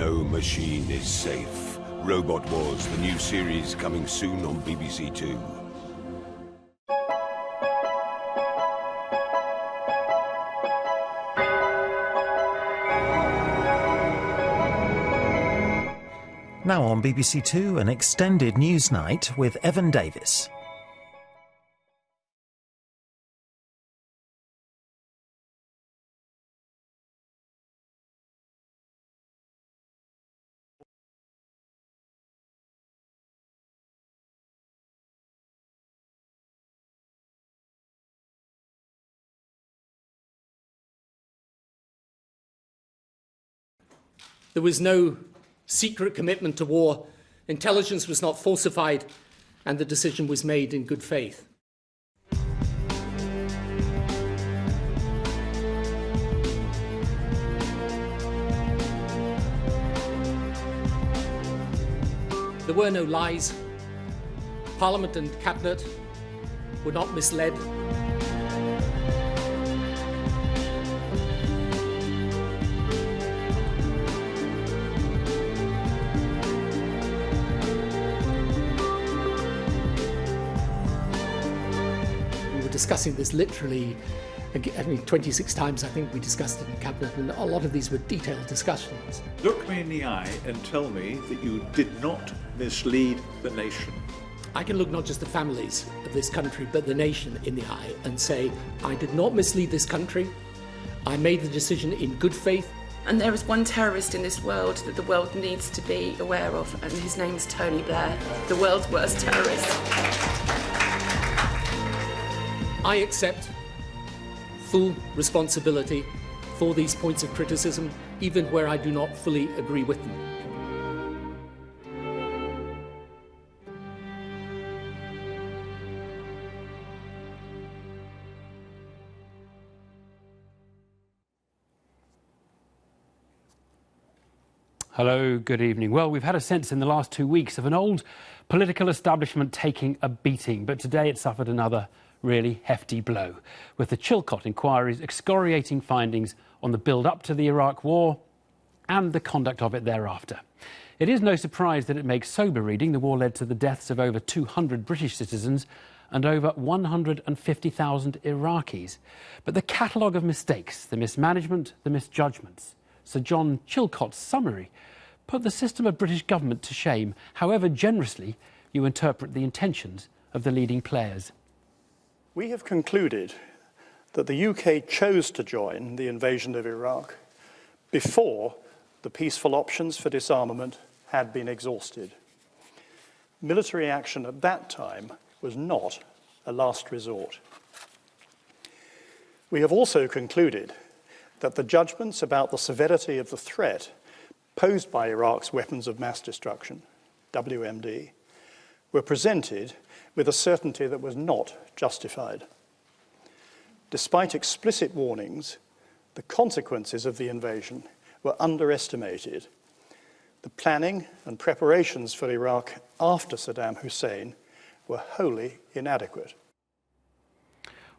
No machine is safe. Robot Wars, the new series coming soon on BBC Two. Now on BBC Two, an extended Newsnight with Evan Davis. There was no secret commitment to war, intelligence was not falsified, and the decision was made in good faith. There were no lies. Parliament and Cabinet were not misled. Discussing this literally, 26 times I think we discussed it in Cabinet, and a lot of these were detailed discussions. Look me in the eye and tell me that you did not mislead the nation. I can look not just the families of this country, but the nation in the eye and say, I did not mislead this country. I made the decision in good faith. And there is one terrorist in this world that the world needs to be aware of, and his name's Tony Blair, the world's worst terrorist. I accept full responsibility for these points of criticism, even where I do not fully agree with them. Hello, good evening. Well, we've had a sense in the last 2 weeks of an old political establishment taking a beating, but today it suffered another really hefty blow, with the Chilcot inquiries excoriating findings on the build-up to the Iraq War and the conduct of it thereafter. It is no surprise that it makes sober reading. The war led to the deaths of over 200 British citizens and over 150,000 Iraqis. But the catalogue of mistakes, the mismanagement, the misjudgments, Sir John Chilcot's summary put the system of British government to shame, however generously you interpret the intentions of the leading players. We have concluded that the UK chose to join the invasion of Iraq before the peaceful options for disarmament had been exhausted. Military action at that time was not a last resort. We have also concluded that the judgments about the severity of the threat posed by Iraq's weapons of mass destruction, WMD, were presented with a certainty that was not justified. Despite explicit warnings, the consequences of the invasion were underestimated. The planning and preparations for Iraq after Saddam Hussein were wholly inadequate.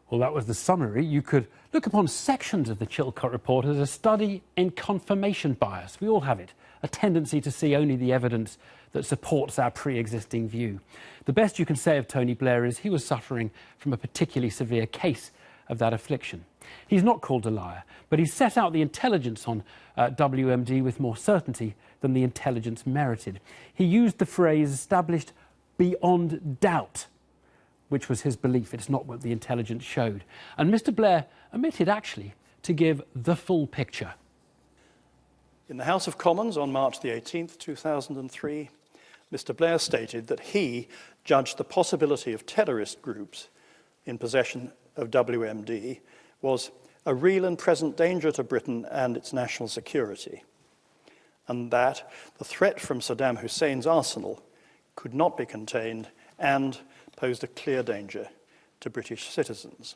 Well, that was the summary. You could look upon sections of the Chilcot report as a study in confirmation bias. We all have it, a tendency to see only the evidence that supports our pre-existing view. The best you can say of Tony Blair is he was suffering from a particularly severe case of that affliction. He's not called a liar, but he's set out the intelligence on WMD with more certainty than the intelligence merited. He used the phrase established beyond doubt, which was his belief. It's not what the intelligence showed. And Mr. Blair omitted, actually, to give the full picture. In the House of Commons on March the 18th, 2003, Mr. Blair stated that he judged the possibility of terrorist groups in possession of WMD was a real and present danger to Britain and its national security, and that the threat from Saddam Hussein's arsenal could not be contained and posed a clear danger to British citizens.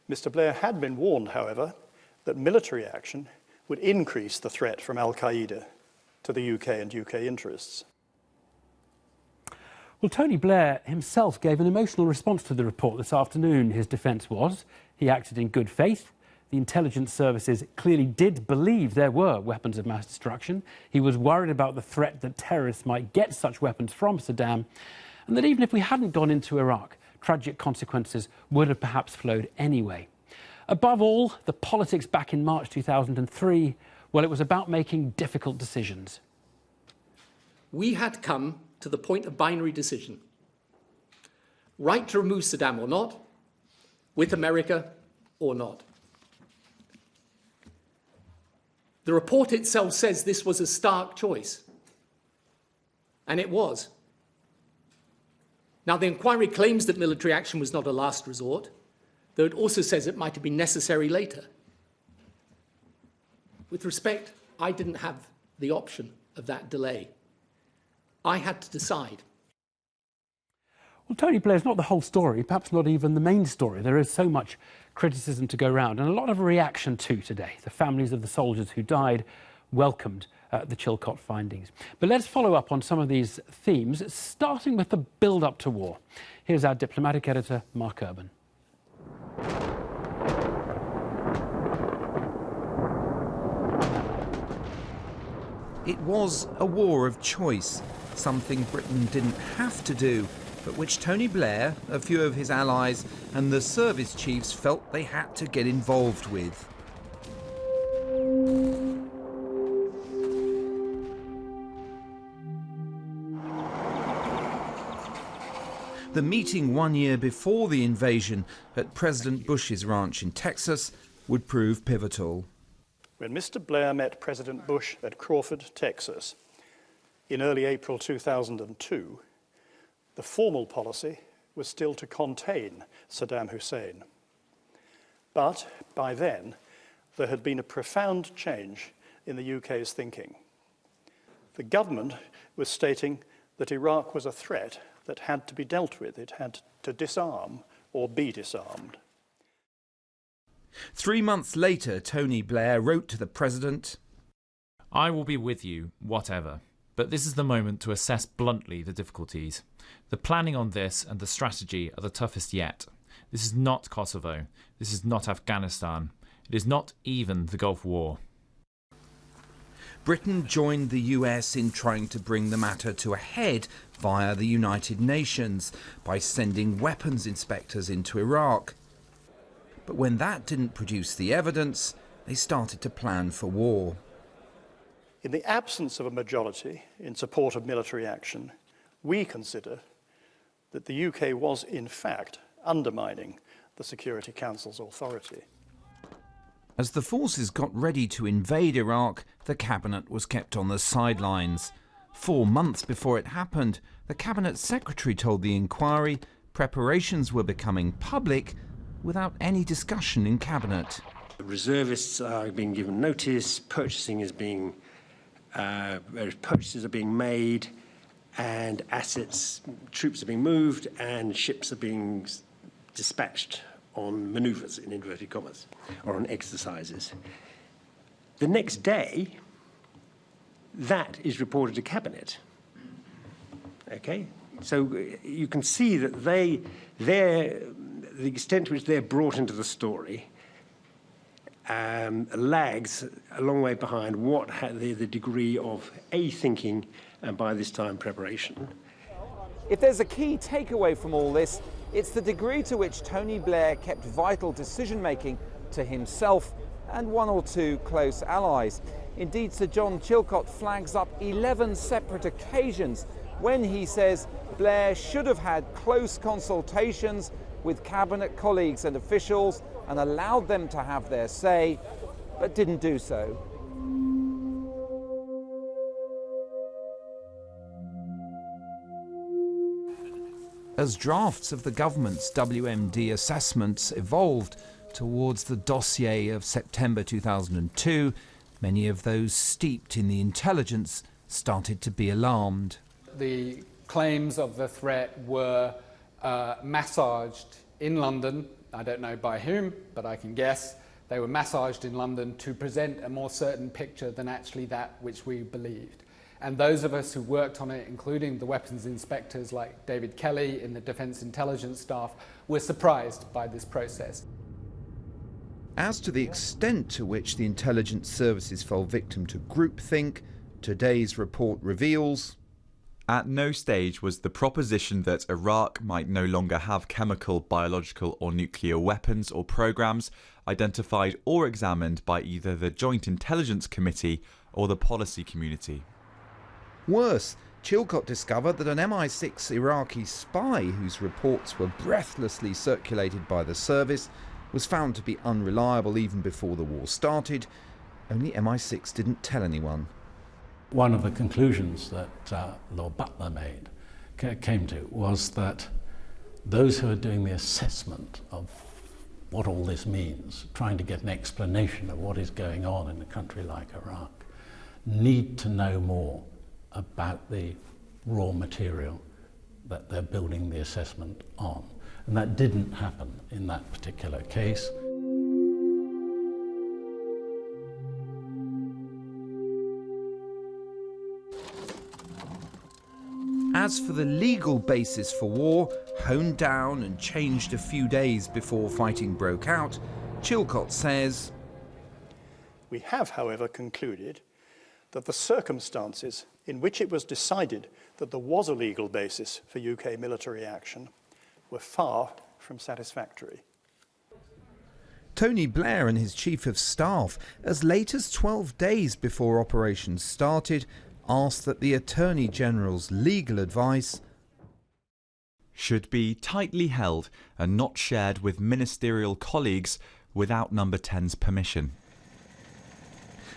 Mr. Blair had been warned, however, that military action would increase the threat from Al-Qaeda to the UK and UK interests. Well, Tony Blair himself gave an emotional response to the report this afternoon. His defence was he acted in good faith. The intelligence services clearly did believe there were weapons of mass destruction. He was worried about the threat that terrorists might get such weapons from Saddam, and that even if we hadn't gone into Iraq, tragic consequences would have perhaps flowed anyway. Above all, the politics back in March 2003, well, it was about making difficult decisions. We had come to the point of binary decision. Right to remove Saddam or not, with America or not. The report itself says this was a stark choice, and it was. Now, the inquiry claims that military action was not a last resort, though it also says it might have been necessary later. With respect, I didn't have the option of that delay. I had to decide. Well, Tony Blair's not the whole story, perhaps not even the main story. There is so much criticism to go round and a lot of reaction to today. The families of the soldiers who died welcomed the Chilcot findings. But let's follow up on some of these themes, starting with the build-up to war. Here's our diplomatic editor, Mark Urban. It was a war of choice, something Britain didn't have to do, but which Tony Blair, a few of his allies and the service chiefs felt they had to get involved with. The meeting 1 year before the invasion at President Bush's ranch in Texas would prove pivotal. When Mr. Blair met President Bush at Crawford, Texas, in early April 2002, the formal policy was still to contain Saddam Hussein. But by then, there had been a profound change in the UK's thinking. The government was stating that Iraq was a threat that had to be dealt with. It had to disarm or be disarmed. 3 months later, Tony Blair wrote to the president, "I will be with you, whatever, but this is the moment to assess bluntly the difficulties. The planning on this and the strategy are the toughest yet. This is not Kosovo. This is not Afghanistan. It is not even the Gulf War." Britain joined the US in trying to bring the matter to a head via the United Nations by sending weapons inspectors into Iraq. But when that didn't produce the evidence, they started to plan for war. In the absence of a majority in support of military action, we consider that the UK was in fact undermining the Security Council's authority. As the forces got ready to invade Iraq, the cabinet was kept on the sidelines. 4 months before it happened, the cabinet secretary told the inquiry preparations were becoming public without any discussion in cabinet. Reservists are being given notice, purchasing is being, various purchases are being made, and assets, troops are being moved, and ships are being dispatched on manoeuvres, in inverted commas, or on exercises. The next day, that is reported to Cabinet. Okay? So you can see that the extent to which they're brought into the story lags a long way behind what the degree of thinking and by this time preparation. If there's a key takeaway from all this, it's the degree to which Tony Blair kept vital decision-making to himself and 1 or 2 close allies. Indeed, Sir John Chilcot flags up 11 separate occasions when he says Blair should have had close consultations with cabinet colleagues and officials and allowed them to have their say, but didn't do so. As drafts of the government's WMD assessments evolved towards the dossier of September 2002, many of those steeped in the intelligence started to be alarmed. The claims of the threat were massaged in London. I don't know by whom, but I can guess. They were massaged in London to present a more certain picture than actually that which we believed. And those of us who worked on it, including the weapons inspectors like David Kelly in the Defence Intelligence staff, were surprised by this process. As to the extent to which the intelligence services fell victim to groupthink, today's report reveals: at no stage was the proposition that Iraq might no longer have chemical, biological or nuclear weapons or programs identified or examined by either the Joint Intelligence Committee or the policy community. Worse, Chilcot discovered that an MI6 Iraqi spy whose reports were breathlessly circulated by the service was found to be unreliable even before the war started. Only MI6 didn't tell anyone. One of the conclusions that Lord Butler came to was that those who are doing the assessment of what all this means, trying to get an explanation of what is going on in a country like Iraq, need to know more about the raw material that they're building the assessment on. And that didn't happen in that particular case. As for the legal basis for war, honed down and changed a few days before fighting broke out, Chilcot says, We have, however, concluded that the circumstances in which it was decided that there was a legal basis for UK military action were far from satisfactory. Tony Blair and his Chief of Staff, as late as 12 days before operations started, asked that the Attorney General's legal advice should be tightly held and not shared with ministerial colleagues without Number 10's permission.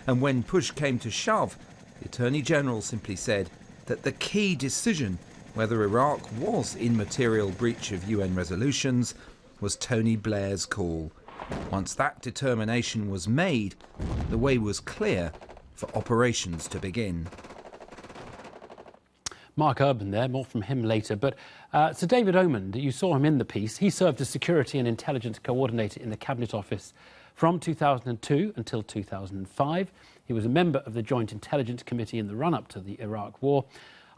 And when push came to shove, the Attorney General simply said that the key decision whether Iraq was in material breach of UN resolutions was Tony Blair's call. Once that determination was made, the way was clear for operations to begin. Mark Urban there, more from him later. But Sir David Omand, you saw him in the piece. He served as Security and Intelligence Coordinator in the Cabinet Office from 2002 until 2005. He was a member of the Joint Intelligence Committee in the run-up to the Iraq War.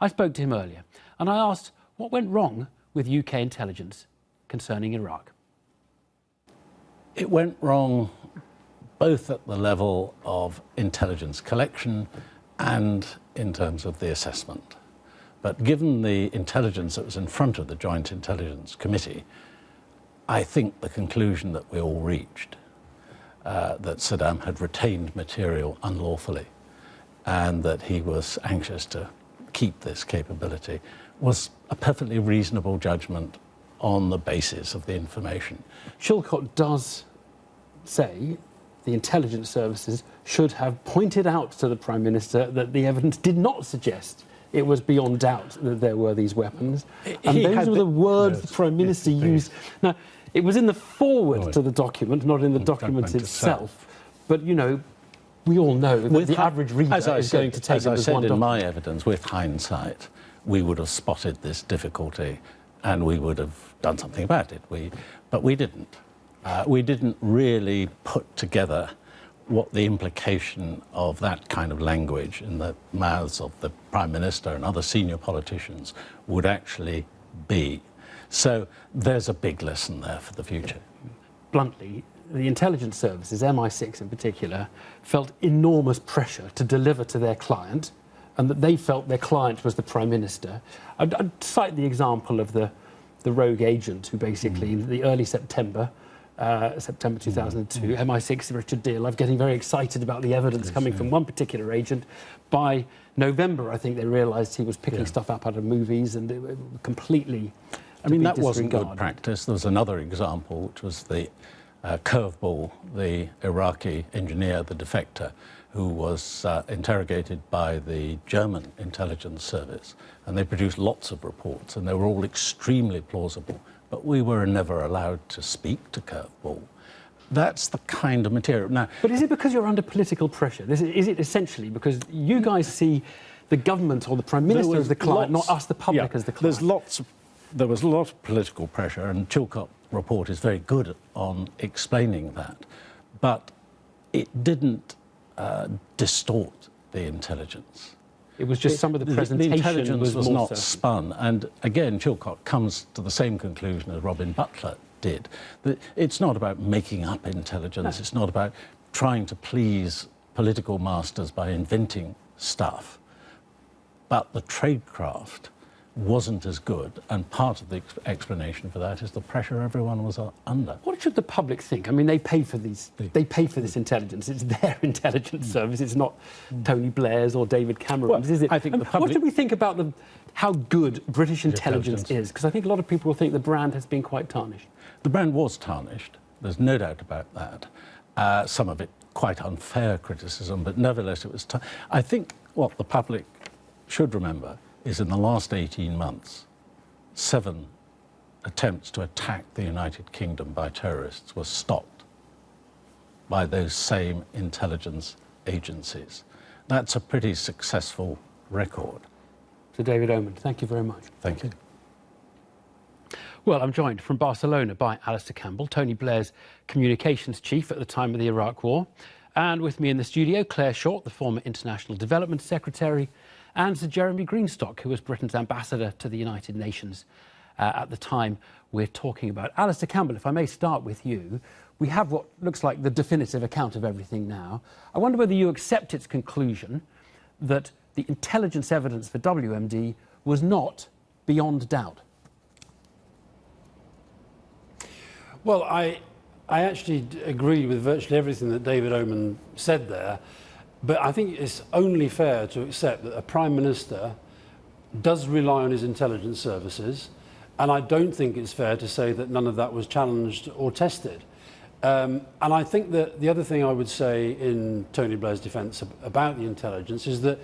I spoke to him earlier, and I asked what went wrong with UK intelligence concerning Iraq. It went wrong both at the level of intelligence collection and in terms of the assessment. But given the intelligence that was in front of the Joint Intelligence Committee, I think the conclusion that we all reached, that Saddam had retained material unlawfully and that he was anxious to keep this capability, was a perfectly reasonable judgment on the basis of the information. Chilcot does say the intelligence services should have pointed out to the Prime Minister that the evidence did not suggest it was beyond doubt that there were these weapons. And those were the words the Prime Minister used. Now, it was in the foreword to the document, not in the document itself. But, you know, we all know that the average reader is going to take it as one document. As I said in my evidence, with hindsight, we would have spotted this difficulty and we would have done something about it. But we didn't. We didn't really put together what the implication of that kind of language in the mouths of the Prime Minister and other senior politicians would actually be. So there's a big lesson there for the future. Bluntly, the intelligence services, MI6 in particular, felt enormous pressure to deliver to their client, and that they felt their client was the Prime Minister. I'd cite the example of the rogue agent who basically, in the early September 2002, MI6, Richard Deal, I'm getting very excited about the evidence coming from one particular agent. By November, I think they realised he was picking stuff up out of movies and it completely... I mean, that wasn't good practice. There was another example, which was the Curveball, the Iraqi engineer, the defector, who was interrogated by the German intelligence service. And they produced lots of reports, and they were all extremely plausible. But we were never allowed to speak to Curveball. That's the kind of material. Now, but is it because you're under political pressure? Is it essentially because you guys see the government or the Prime Minister as the client, not us, the public, as the client? There was a lot of political pressure, and Chilcot's report is very good on explaining that. But it didn't distort the intelligence. It was just some of the presentation the intelligence was not so spun. And again, Chilcot comes to the same conclusion as Robin Butler did. It's not about making up intelligence. No. It's not about trying to please political masters by inventing stuff. But the tradecraft wasn't as good, and part of the explanation for that is the pressure everyone was under. What should the public think? I mean, they pay for these. They pay for this intelligence. It's their intelligence service. It's not Tony Blair's or David Cameron's, is it? I think the public... What do we think about how good British intelligence is? Because I think a lot of people think the brand has been quite tarnished. The brand was tarnished. There's no doubt about that. Some of it quite unfair criticism, but nevertheless it was... I think what the public should remember is in the last 18 months, 7 attempts to attack the United Kingdom by terrorists were stopped by those same intelligence agencies. That's a pretty successful record. So David Oman, thank you very much. Thank you. Well, I'm joined from Barcelona by Alistair Campbell, Tony Blair's communications chief at the time of the Iraq War. And with me in the studio, Claire Short, the former International Development Secretary, and Sir Jeremy Greenstock, who was Britain's ambassador to the United Nations at the time we're talking about. Alistair Campbell, if I may start with you, we have what looks like the definitive account of everything now. I wonder whether you accept its conclusion that the intelligence evidence for WMD was not beyond doubt. Well, I actually agree with virtually everything that David Oman said there. But I think it's only fair to accept that a Prime Minister does rely on his intelligence services, and I don't think it's fair to say that none of that was challenged or tested. And I think that the other thing I would say in Tony Blair's defence about the intelligence is that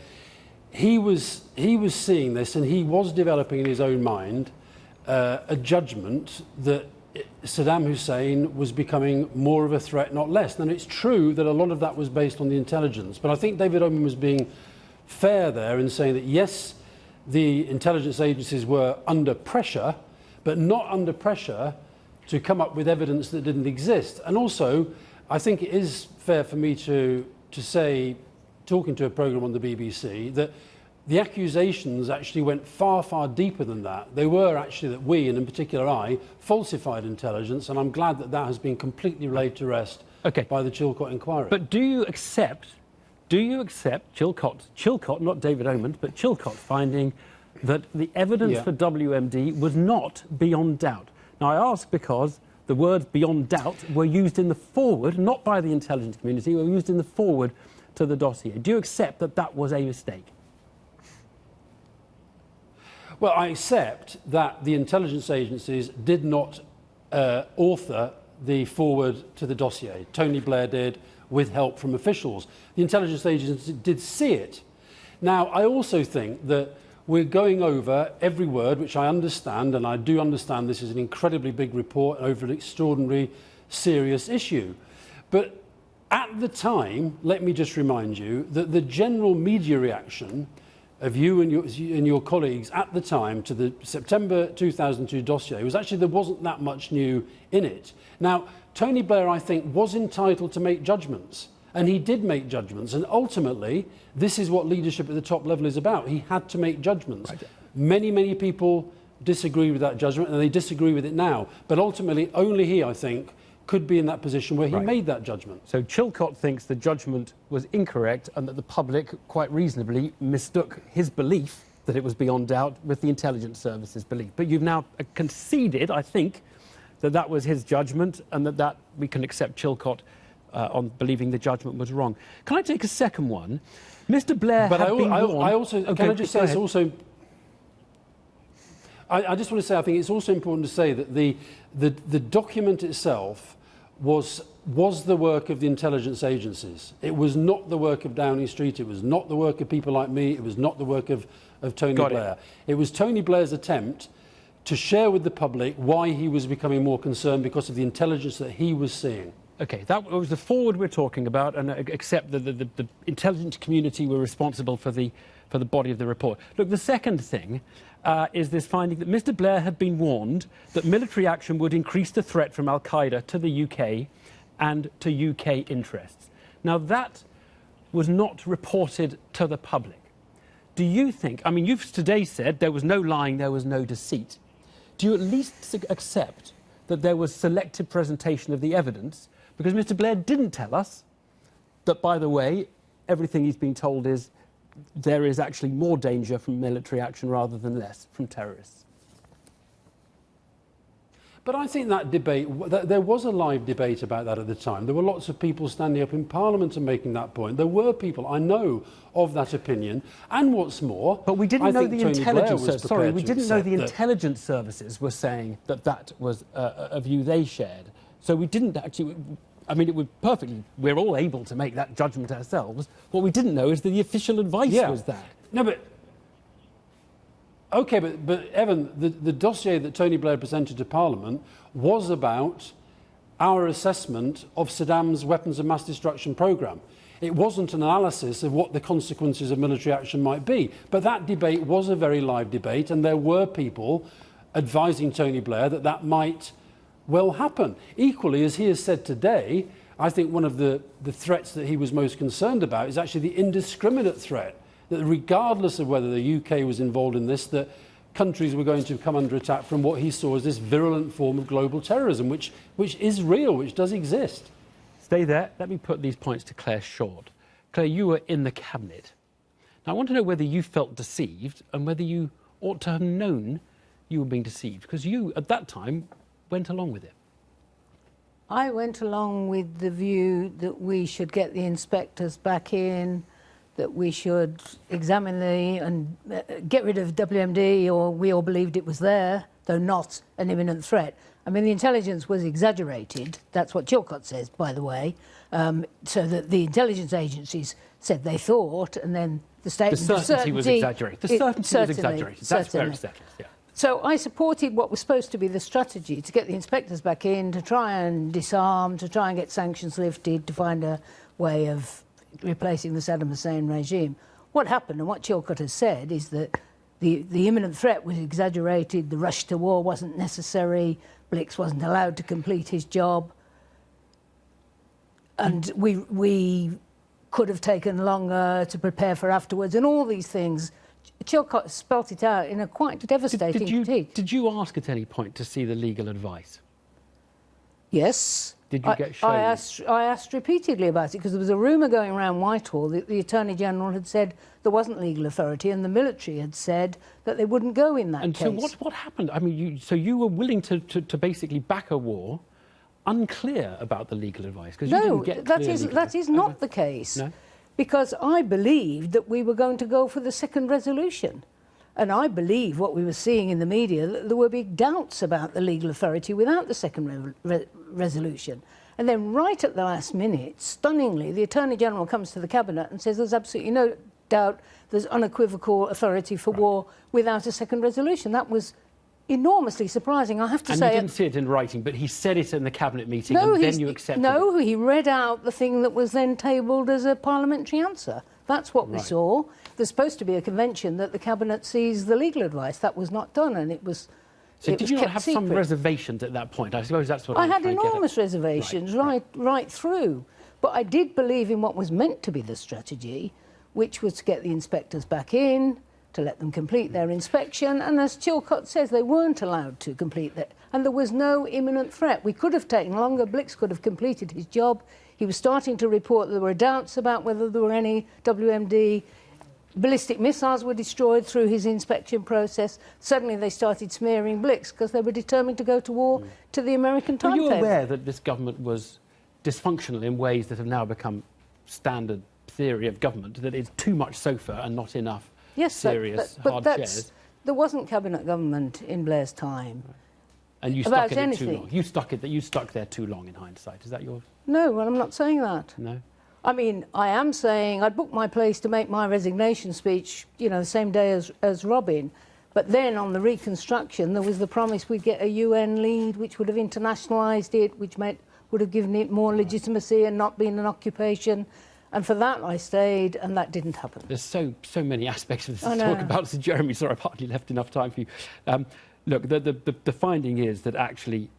he was seeing this, and he was developing in his own mind a judgment that Saddam Hussein was becoming more of a threat, not less. And it's true that a lot of that was based on the intelligence. But I think David Oman was being fair there in saying that, yes, the intelligence agencies were under pressure, but not under pressure to come up with evidence that didn't exist. And also, I think it is fair for me to say, talking to a programme on the BBC, that the accusations actually went far, far deeper than that. They were actually that we, and in particular I, falsified intelligence, and I'm glad that that has been completely laid to rest by the Chilcot inquiry. But do you accept Chilcot, not David Oman, but Chilcot finding that the evidence for WMD was not beyond doubt? Now, I ask because the words beyond doubt were used in the foreword, not by the intelligence community, were used in the foreword to the dossier. Do you accept that that was a mistake? Well, I accept that the intelligence agencies did not author the foreword to the dossier. Tony Blair did, with help from officials. The intelligence agencies did see it. Now, I also think that we're going over every word, which I understand, and I do understand this is an incredibly big report over an extraordinary, serious issue. But at the time, let me just remind you that the general media reaction of you and your colleagues at the time to the September 2002 dossier was actually there wasn't that much new in it. Now, Tony Blair, I think, was entitled to make judgments, and he did make judgments, and ultimately, this is what leadership at the top level is about. He had to make judgments. Right. Many, many people disagree with that judgment, and they disagree with it now. But ultimately, only he, I think, could be in that position where he made that judgment. So Chilcot thinks the judgment was incorrect and that the public, quite reasonably, mistook his belief that it was beyond doubt with the intelligence service's belief. But you've now conceded, I think, that that was his judgment and that we can accept Chilcot on believing the judgment was wrong. Can I take a second one? Mr. Blair had been warned... I also... Okay, can I just say it's also... I just want to say I think it's also important to say that the document itself was the work of the intelligence agencies. It was not the work of Downing Street. It was not the work of people like me. It was not the work of Tony Blair. It was Tony Blair's attempt to share with the public why he was becoming more concerned because of the intelligence that he was seeing. OK, that was the forward we're talking about, and accept that the intelligence community were responsible for the body of the report. Look, the second thing is this finding that Mr. Blair had been warned that military action would increase the threat from al-Qaeda to the UK and to UK interests. Now, that was not reported to the public. Do you think, I mean, you've today said there was no lying, there was no deceit. Do you at least accept that there was selective presentation of the evidence, because Mr. Blair didn't tell us that, by the way, everything he's been told is there is actually more danger from military action rather than less from terrorists. But I think that debate, there was a live debate about that at the time. There were lots of people standing up in Parliament and making that point. There were people, I know, of that opinion. And what's more, but we didn't know the intelligence. Sorry, we didn't know the intelligence services were saying that that was a view they shared. So we didn't actually. I mean, it would perfectly. We're all able to make that judgment ourselves. What we didn't know is that the official advice was that. No, but. OK, but Evan, the dossier that Tony Blair presented to Parliament was about our assessment of Saddam's weapons of mass destruction programme. It wasn't an analysis of what the consequences of military action might be. But that debate was a very live debate, and there were people advising Tony Blair that that might well happen. Equally, as he has said today, I think one of the threats that he was most concerned about is actually the indiscriminate threat, that regardless of whether the UK was involved in this, that countries were going to come under attack from what he saw as this virulent form of global terrorism, which is real, which does exist. Stay there. Let me put these points to Claire Short. Claire, you were in the Cabinet. Now, I want to know whether you felt deceived and whether you ought to have known you were being deceived, because you, at that time, went along with it. I went along with the view that we should get the inspectors back in, that we should examine and get rid of WMD, or we all believed it was there, though not an imminent threat. I mean, the intelligence was exaggerated. That's what Chilcot says, by the way, so that the intelligence agencies said they thought, and then the statement... The certainty was exaggerated. The certainty was exaggerated. That's where it's settled, yeah. So I supported what was supposed to be the strategy, to get the inspectors back in, to try and disarm, to try and get sanctions lifted, to find a way of replacing the Saddam Hussein regime. What happened, and what Chilcot has said, is that the imminent threat was exaggerated, the rush to war wasn't necessary, Blix wasn't allowed to complete his job, and we could have taken longer to prepare for afterwards, and all these things. Chilcot spelt it out in a quite devastating critique. Did you ask at any point to see the legal advice? Yes. Did you get shown? I asked repeatedly about it, because there was a rumour going around Whitehall that the Attorney General had said there wasn't legal authority, and the military had said that they wouldn't go in that case. And so what happened? I mean, so you were willing to basically back a war, unclear about the legal advice, because you didn't get clear legal advice. That is not the case. No? Because I believed that we were going to go for the second resolution. And I believe what we were seeing in the media, that there were big doubts about the legal authority without the second resolution. And then right at the last minute, stunningly, the Attorney General comes to the Cabinet and says there's absolutely no doubt there's unequivocal authority for war without a second resolution. That was enormously surprising, I have to say. And you didn't see it in writing, but he said it in the Cabinet meeting, and then you accepted it. No, he read out the thing that was then tabled as a parliamentary answer. That's what we saw. There's supposed to be a convention that the Cabinet sees the legal advice. That was not done, and it was So did you not have some reservations at that point? I suppose that's what I had enormous reservations right through. But I did believe in what was meant to be the strategy, which was to get the inspectors back in, to let them complete their inspection, and as Chilcot says, they weren't allowed to complete that, and there was no imminent threat. We could have taken longer. Blix could have completed his job. He was starting to report there were doubts about whether there were any WMD. Ballistic missiles were destroyed through his inspection process. Suddenly they started smearing Blix because they were determined to go to war to the American timetable. Were you aware that this government was dysfunctional in ways that have now become standard theory of government, that it's too much sofa and not enough serious hard chairs? There wasn't cabinet government in Blair's time. And you stuck in it too long. You stuck there too long in hindsight. Is that your... No, well, I'm not saying that. No? I mean, I am saying I'd booked my place to make my resignation speech, you know, the same day as Robin. But then on the reconstruction, there was the promise we'd get a UN lead, which would have internationalised it, which would have given it more legitimacy and not been an occupation. And for that, I stayed, and that didn't happen. There's so many aspects of this to talk about. So, Jeremy, sorry, I've hardly left enough time for you. Look, the finding is that actually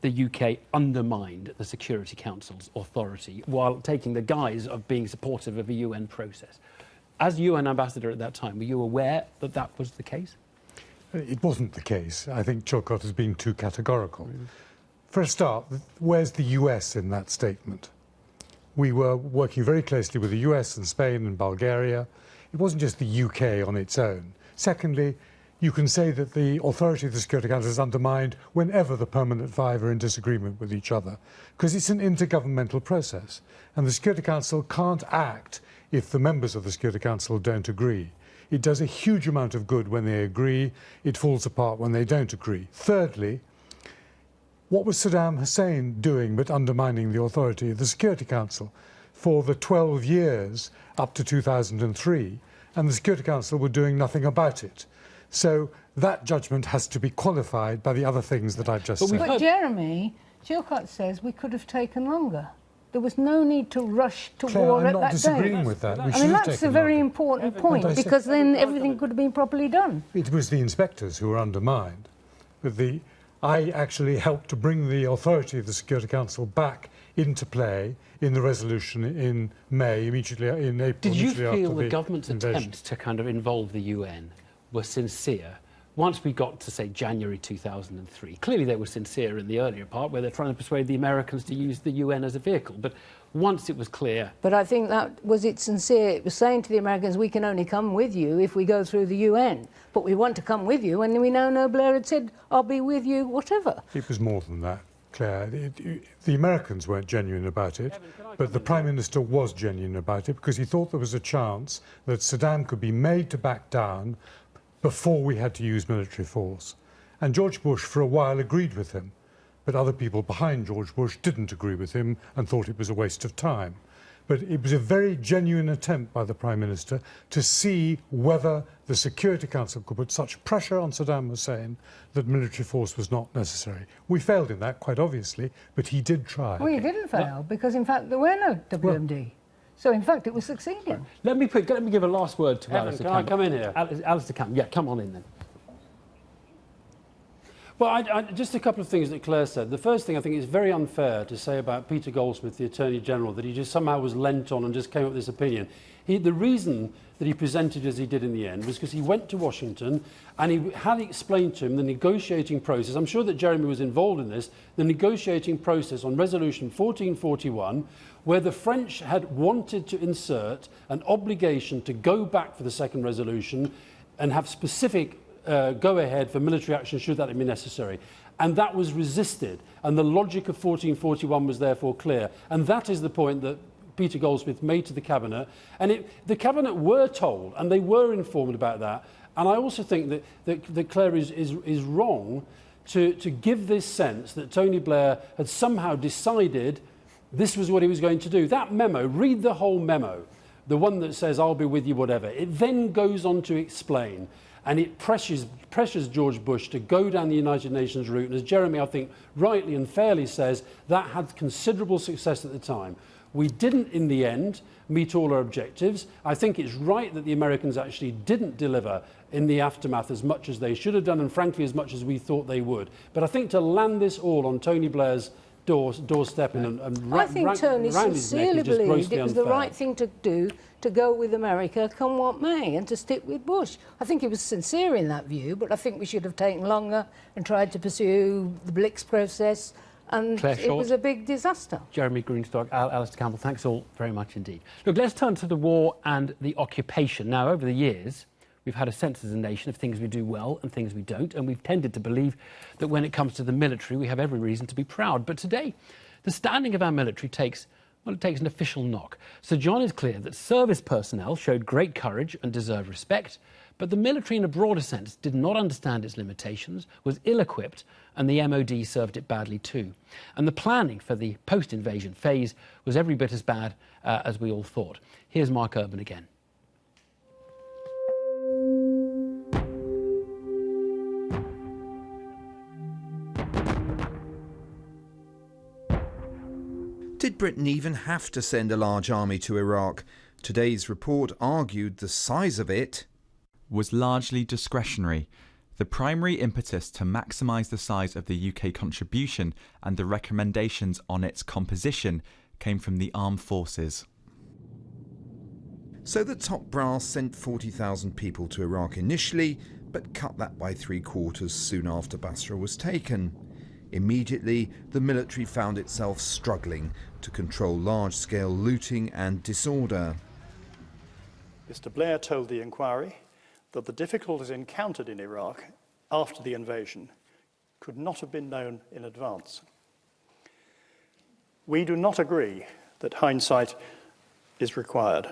the UK undermined the Security Council's authority while taking the guise of being supportive of a UN process. As UN ambassador at that time, were you aware that that was the case? It wasn't the case. I think Chilcot has been too categorical. For a start, where's the US in that statement? We were working very closely with the US and Spain and Bulgaria. It wasn't just the UK on its own. Secondly, you can say that the authority of the Security Council is undermined whenever the Permanent Five are in disagreement with each other, because it's an intergovernmental process, and the Security Council can't act if the members of the Security Council don't agree. It does a huge amount of good when they agree. It falls apart when they don't agree. Thirdly, what was Saddam Hussein doing but undermining the authority of the Security Council for the 12 years up to 2003, and the Security Council were doing nothing about it? So that judgment has to be qualified by the other things that I've just said. But Jeremy, Chilcot says we could have taken longer. There was no need to rush to Claire, war I'm at not that date. disagreeing with that. I mean, that's a very important point, because then everything could have been properly done. It was the inspectors who were undermined. But I actually helped to bring the authority of the Security Council back into play in the resolution in May, immediately in April. Did you feel feel the government's attempts to kind of involve the UN were sincere once we got to, say, January 2003? Clearly they were sincere in the earlier part, where they're trying to persuade the Americans to use the UN as a vehicle. But once it was clear... But I think that, was it sincere? It was saying to the Americans, we can only come with you if we go through the UN. But we want to come with you, and we now know Blair had said, I'll be with you, whatever. It was more than that, Claire. The Americans weren't genuine about it, but the Prime Minister was genuine about it, because he thought there was a chance that Saddam could be made to back down before we had to use military force. And George Bush, for a while, agreed with him. But other people behind George Bush didn't agree with him and thought it was a waste of time. But it was a very genuine attempt by the Prime Minister to see whether the Security Council could put such pressure on Saddam Hussein that military force was not necessary. We failed in that, quite obviously, but he did try. Well, he didn't fail, because, in fact, there were no WMD. So, in fact, it was succeeding. Let me give a last word to Alistair Can I come in here? Alistair Campbell, yeah, come on in then. Well, just a couple of things that Claire said. The first thing, I think it's very unfair to say about Peter Goldsmith, the Attorney General, that he just somehow was lent on and just came up with this opinion. The reason that he presented as he did in the end was because he went to Washington and he had explained to him the negotiating process. I'm sure that Jeremy was involved in this, the negotiating process on Resolution 1441, where the French had wanted to insert an obligation to go back for the second resolution and have specific go-ahead for military action should that be necessary. And that was resisted, and the logic of 1441 was therefore clear. And that is the point that Peter Goldsmith made to the Cabinet. And the Cabinet were told, and they were informed about that. And I also think that Claire is wrong to give this sense that Tony Blair had somehow decided this was what he was going to do. That memo, read the whole memo, the one that says, I'll be with you, whatever. It then goes on to explain, and it pressures George Bush to go down the United Nations route. And as Jeremy, I think, rightly and fairly says, that had considerable success at the time. We didn't, in the end, meet all our objectives. I think it's right that the Americans actually didn't deliver in the aftermath as much as they should have done, and frankly, as much as we thought they would. But I think to land this all on Tony Blair's doorstep and I think Tony sincerely believed it was the right thing to do, to go with America, come what may, and to stick with Bush. I think he was sincere in that view, but I think we should have taken longer and tried to pursue the Blix process, and it was a big disaster. Jeremy Greenstock, Alistair Campbell, thanks all very much indeed. Look, let's turn to the war and the occupation. Now, over the years, we've had a sense as a nation of things we do well and things we don't, and we've tended to believe that when it comes to the military, we have every reason to be proud. But today, the standing of our military takes an official knock. Sir John is clear that service personnel showed great courage and deserve respect, but the military in a broader sense did not understand its limitations, was ill-equipped, and the MOD served it badly too. And the planning for the post-invasion phase was every bit as bad as we all thought. Here's Mark Urban again. Did Britain even have to send a large army to Iraq? Today's report argued the size of it was largely discretionary. The primary impetus to maximise the size of the UK contribution and the recommendations on its composition came from the armed forces. So the top brass sent 40,000 people to Iraq initially, but cut that by 3/4 soon after Basra was taken. Immediately, the military found itself struggling to control large-scale looting and disorder. Mr. Blair told the inquiry that the difficulties encountered in Iraq after the invasion could not have been known in advance. We do not agree that hindsight is required.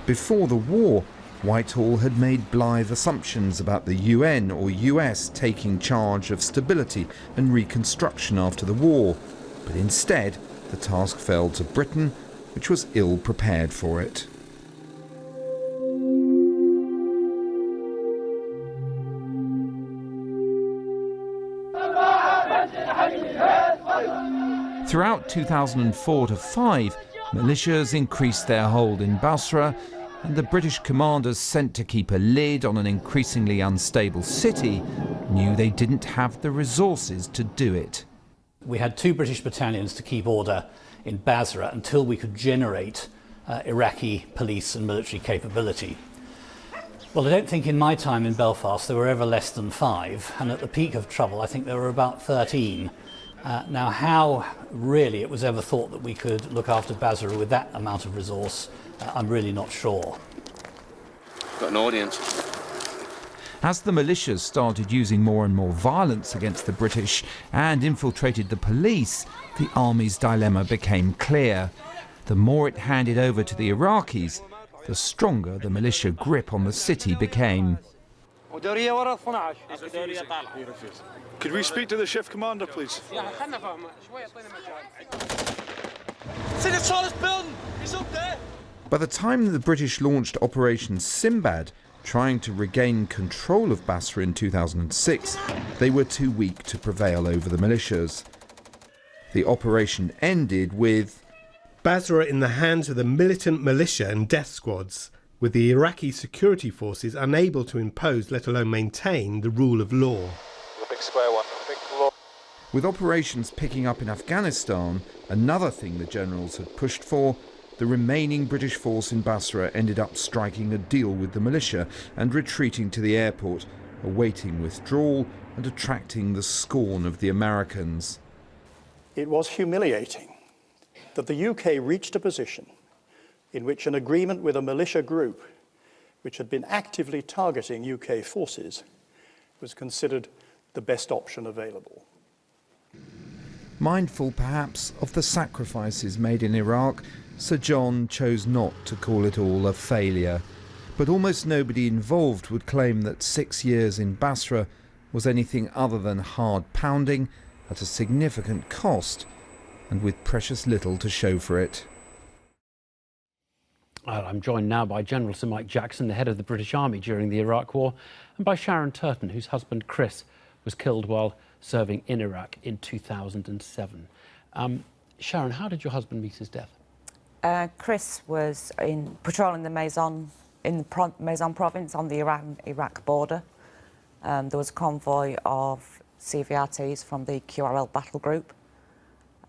Before the war, Whitehall had made blithe assumptions about the UN or US taking charge of stability and reconstruction after the war, but instead the task fell to Britain, which was ill prepared for it. Throughout 2004 to 5, militias increased their hold in Basra, and the British commanders sent to keep a lid on an increasingly unstable city knew they didn't have the resources to do it. We had 2 British battalions to keep order in Basra until we could generate Iraqi police and military capability. Well, I don't think in my time in Belfast there were ever less than 5, and at the peak of trouble I think there were about 13. Now, how really it was ever thought that we could look after Basra with that amount of resource, I'm really not sure. Got an audience. As the militias started using more and more violence against the British and infiltrated the police, the army's dilemma became clear. The more it handed over to the Iraqis, the stronger the militia grip on the city became. Could we speak to the shift commander, please? See the tallest building? He's up there. By the time the British launched Operation Sinbad, trying to regain control of Basra in 2006, they were too weak to prevail over the militias. The operation ended with Basra in the hands of the militant militia and death squads, with the Iraqi security forces unable to impose, let alone maintain, the rule of law. With operations picking up in Afghanistan, another thing the generals had pushed for, the remaining British force in Basra ended up striking a deal with the militia and retreating to the airport, awaiting withdrawal and attracting the scorn of the Americans. It was humiliating that the UK reached a position in which an agreement with a militia group, which had been actively targeting UK forces, was considered the best option available. Mindful, perhaps, of the sacrifices made in Iraq, Sir John chose not to call it all a failure. But almost nobody involved would claim that 6 years in Basra was anything other than hard pounding at a significant cost and with precious little to show for it. I'm joined now by General Sir Mike Jackson, the head of the British Army during the Iraq War, and by Sharon Turton, whose husband Chris was killed while serving in Iraq in 2007. Sharon, how did your husband meet his death? Chris was patrolling the Maison, in the Maison province on the Iran-Iraq border. There was a convoy of CVRTs from the QRL battle group.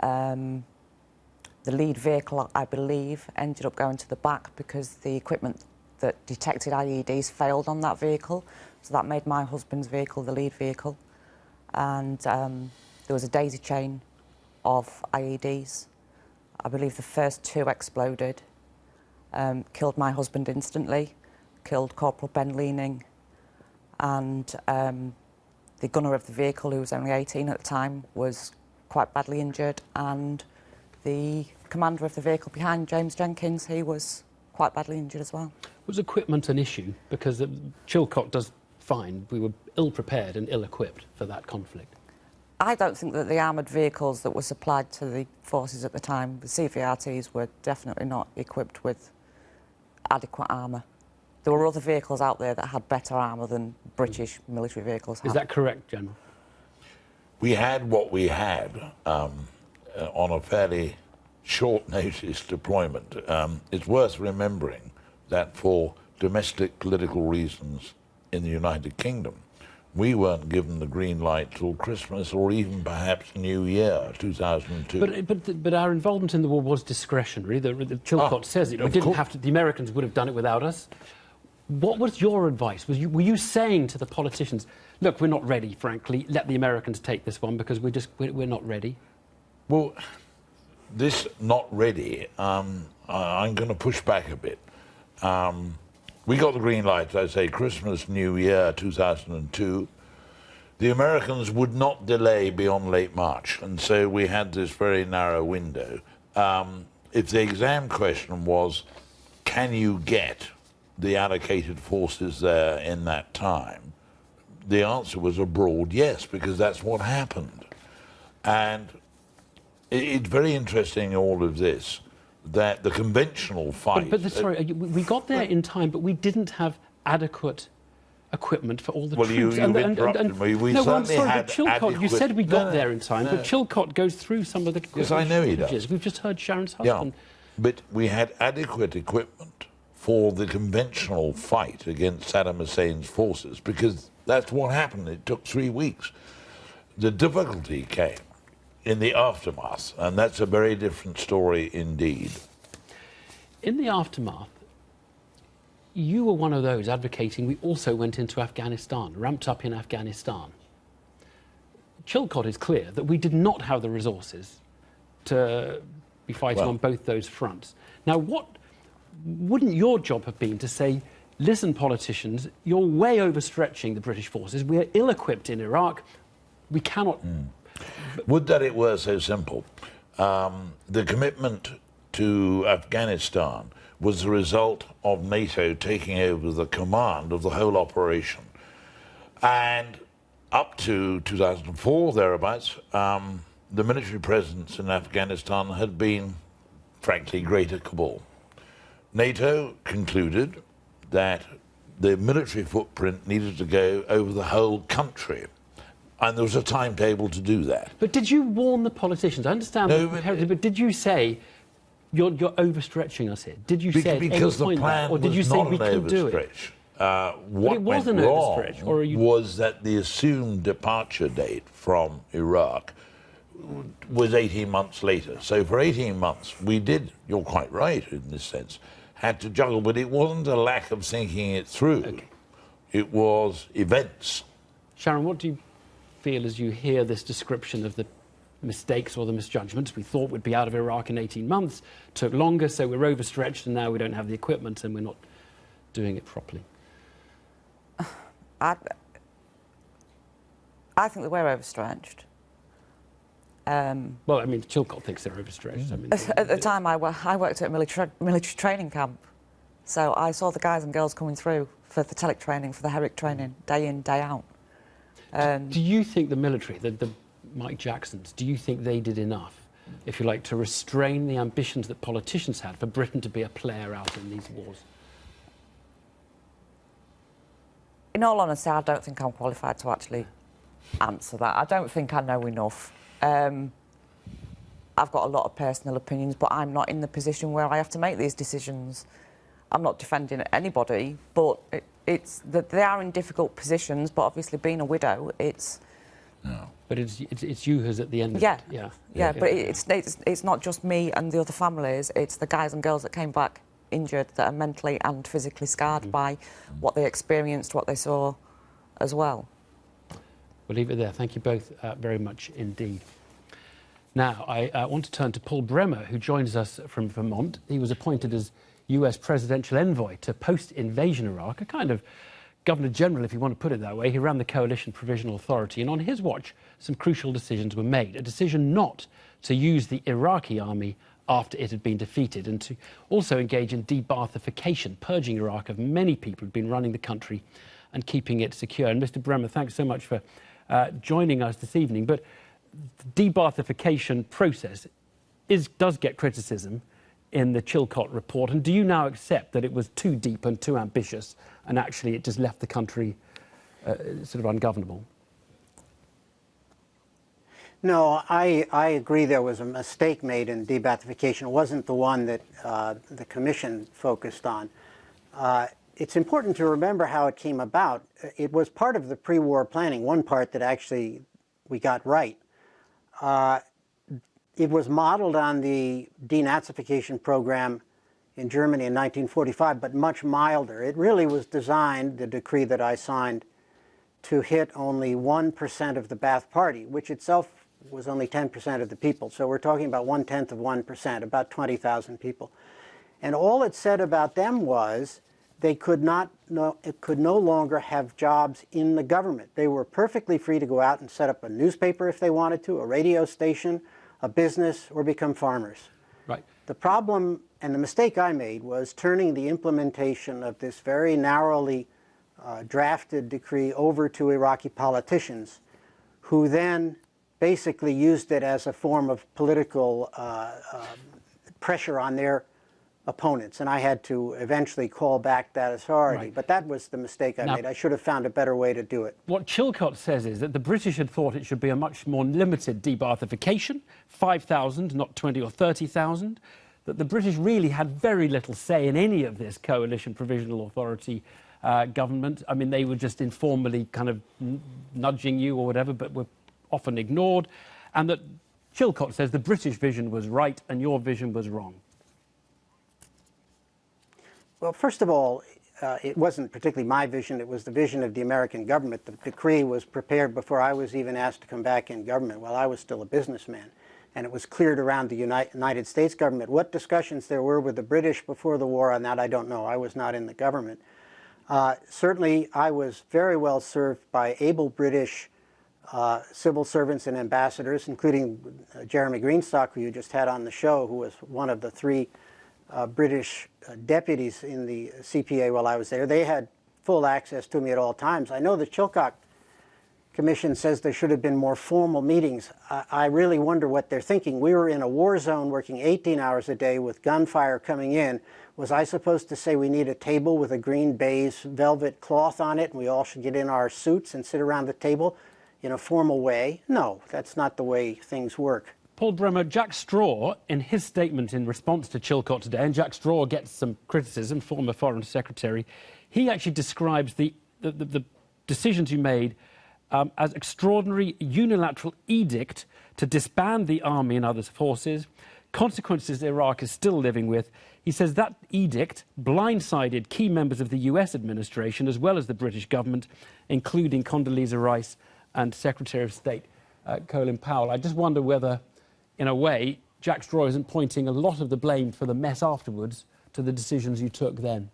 The lead vehicle, I believe, ended up going to the back because the equipment that detected IEDs failed on that vehicle. So that made my husband's vehicle the lead vehicle. And there was a daisy chain of IEDs. I believe the first 2 exploded, killed my husband instantly, killed Corporal Ben Leaning, and the gunner of the vehicle, who was only 18 at the time, was quite badly injured, and the commander of the vehicle behind, James Jenkins, he was quite badly injured as well. Was equipment an issue? Because Chilcot does find we were ill-prepared and ill-equipped for that conflict. I don't think that the armoured vehicles that were supplied to the forces at the time, the CVRTs, were definitely not equipped with adequate armour. There were other vehicles out there that had better armour than British military vehicles had. Is that correct, General? We had what we had on a fairly short notice deployment. It's worth remembering that for domestic political reasons in the United Kingdom, we weren't given the green light till Christmas or even perhaps New Year, 2002. But our involvement in the war was discretionary. The Chilcot says it. We didn't have to. The Americans would have done it without us. What was your advice? Were you saying to the politicians, look, we're not ready, frankly, let the Americans take this one because we're not ready? Well, this not ready, I'm going to push back a bit. We got the green light, I say, Christmas, New Year, 2002. The Americans would not delay beyond late March, and so we had this very narrow window. If the exam question was, can you get the allocated forces there in that time, the answer was a broad yes, because that's what happened. And it's very interesting, all of this, that the conventional fight... Sorry, we got there in time, but we didn't have adequate equipment for all the troops. You interrupted me. We certainly had Chilcot, you said we got there in time, but Chilcot goes through some of the... Yes, I know he does. We've just heard Sharon's husband. Yeah, but we had adequate equipment for the conventional fight against Saddam Hussein's forces, because that's what happened. It took 3 weeks. The difficulty came in the aftermath, and that's a very different story indeed. In the aftermath, you were one of those advocating we also went into Afghanistan, ramped up in Afghanistan. Chilcot is clear that we did not have the resources to be fighting on both those fronts. Now, wouldn't your job have been to say, listen, politicians, you're way overstretching the British forces, we're ill-equipped in Iraq, we cannot... Would that it were so simple. The commitment to Afghanistan was the result of NATO taking over the command of the whole operation. And up to 2004, thereabouts, the military presence in Afghanistan had been, frankly, greater Kabul. NATO concluded that the military footprint needed to go over the whole country. And there was a timetable to do that. But did you warn the politicians? I understand, but did you say, you're overstretching us here? Did you say because the plan or did you was say not we an could do it? Overstretch. What went wrong was that the assumed departure date from Iraq was 18 months later. So for 18 months, we did, you're quite right in this sense, had to juggle, but it wasn't a lack of thinking it through. Okay. It was events. Sharon, what do you feel as you hear this description of the mistakes or the misjudgments? We thought we'd be out of Iraq in 18 months, took longer, so we're overstretched, and now we don't have the equipment and we're not doing it properly. I think that we're overstretched. Well, I mean, Chilcot thinks they're overstretched. I mean, at the time, I worked at a military training camp, so I saw the guys and girls coming through for the telic training, for the Herrick training, day in, day out. Do you think the military, the Mike Jacksons, do you think they did enough, if you like, to restrain the ambitions that politicians had for Britain to be a player out in these wars? In all honesty, I don't think I'm qualified to actually answer that. I don't think I know enough. I've got a lot of personal opinions, but I'm not in the position where I have to make these decisions. I'm not defending anybody, but it's that they are in difficult positions. But obviously, being a widow, it's. No. But it's you who's at the end. Yeah. Of it. Yeah. But it's not just me and the other families. It's the guys and girls that came back injured, that are mentally and physically scarred by what they experienced, what they saw, as well. We'll leave it there. Thank you both very much indeed. Now, I want to turn to Paul Bremer, who joins us from Vermont. He was appointed as US presidential envoy to post-invasion Iraq, a kind of Governor-General, if you want to put it that way. He ran the Coalition Provisional Authority, and on his watch, some crucial decisions were made. A decision not to use the Iraqi army after it had been defeated, and to also engage in de-Baathification, purging Iraq of many people who'd been running the country and keeping it secure. And Mr. Bremer, thanks so much for joining us this evening. But the de-Baathification process does get criticism in the Chilcot report. And do you now accept that it was too deep and too ambitious, and actually it just left the country sort of ungovernable? No, I agree there was a mistake made in de-Baathification. It wasn't the one that the Commission focused on. It's important to remember how it came about. It was part of the pre-war planning, one part that actually we got right. It was modeled on the denazification program in Germany in 1945, but much milder. It really was designed, the decree that I signed, to hit only 1% of the Ba'ath Party, which itself was only 10% of the people. So we're talking about 1/10 of 1%, about 20,000 people. And all it said about them was they could no longer have jobs in the government. They were perfectly free to go out and set up a newspaper if they wanted to, a radio station, a business, or become farmers. Right. The problem and the mistake I made was turning the implementation of this very narrowly drafted decree over to Iraqi politicians, who then basically used it as a form of political pressure on their opponents. And I had to eventually call back that authority. Right. But that was the mistake I Now, made. I should have found a better way to do it. What Chilcot says is that the British had thought it should be a much more limited de-Baathification, 5,000, not 20 or 30,000, that the British really had very little say in any of this coalition provisional authority government. I mean, they were just informally kind of nudging you or whatever, but were often ignored. And that Chilcot says the British vision was right and your vision was wrong. Well, first of all, it wasn't particularly my vision. It was the vision of the American government. The decree was prepared before I was even asked to come back in government while I was still a businessman. And it was cleared around the United States government. What discussions there were with the British before the war on that, I don't know. I was not in the government. Certainly, I was very well served by able British civil servants and ambassadors, including Jeremy Greenstock, who you just had on the show, who was one of the 3 British deputies in the CPA while I was there. They had full access to me at all times. I know the Chilcot Commission says there should have been more formal meetings. I really wonder what they're thinking. We were in a war zone working 18 hours a day with gunfire coming in. Was I supposed to say we need a table with a green baize velvet cloth on it and we all should get in our suits and sit around the table in a formal way? No, that's not the way things work. Paul Bremer, Jack Straw, in his statement in response to Chilcot today, and Jack Straw gets some criticism, former Foreign Secretary, he actually describes the decisions you made as extraordinary unilateral edict to disband the army and other forces, consequences Iraq is still living with. He says that edict blindsided key members of the US administration as well as the British government, including Condoleezza Rice and Secretary of State Colin Powell. I just wonder whether, in a way, Jack Straw isn't pointing a lot of the blame for the mess afterwards to the decisions you took then.